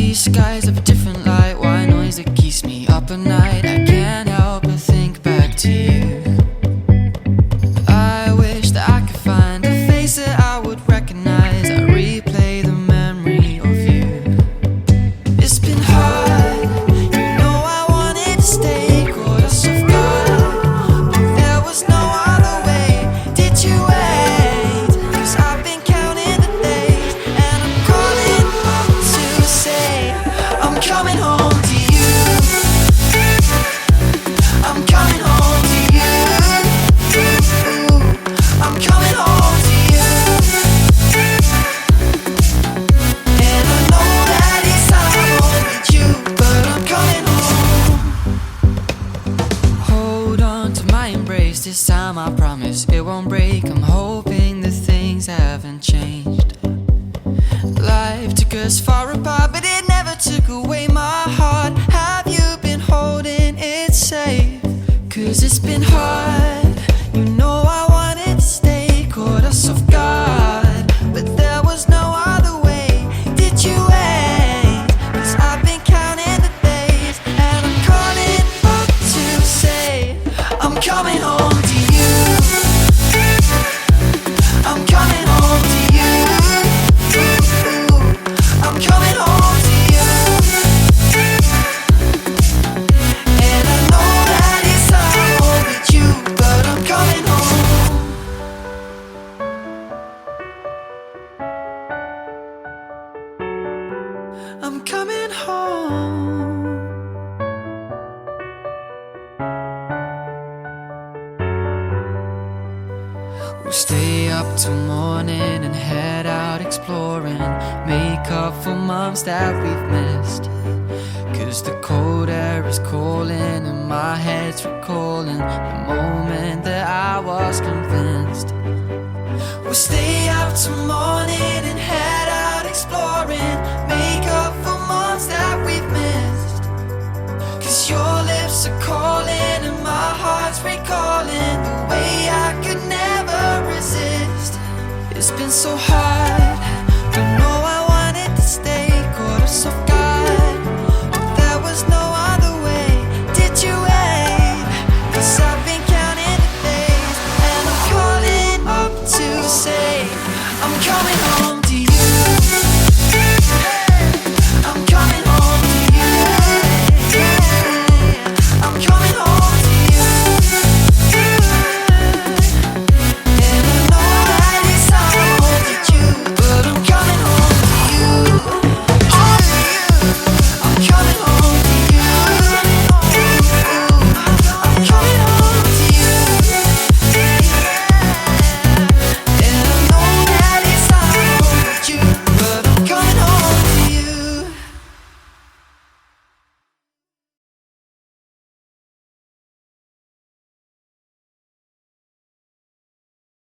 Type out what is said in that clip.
These skies of a different light, white noise that keeps me up at night. I can't help but think back to you. I wish that I could find a face that I would recognize. I replay the memory of you. It's been hard, you know I wanted to stay, caught us off guard, but there was no other way. Did you wait? 'Cause I've been counting the days, and I'm calling up to say I'm coming home to you. I'm coming home to you. I'm coming home to you. And I know that it's hard with you, but I'm coming home. Hold on to my embrace, this time I promise it won't break. I'm hoping that things haven't changed. Life took us far apart, but it never took away my heart. Have you been holding it safe? 'Cause it's been hard, you know I wanted to stay, caught us off guard, but there was no other way. Did you wait? 'Cause I've been counting the days, and I'm calling up to say I'm coming home to you. I'm coming home to you. I'm coming home to you. And I know that it's hard with you, but I'm coming home. I'm coming home. We'll stay up till morning and head out exploring, make up for months that we've missed. 'Cause the cold air is calling and my head's recalling the moment that I was convinced. We'll stay up till morning and head out exploring, make up for months that we've missed. 'Cause your lips are calling and my heart's recalling the way I could never resist. It's been so hard.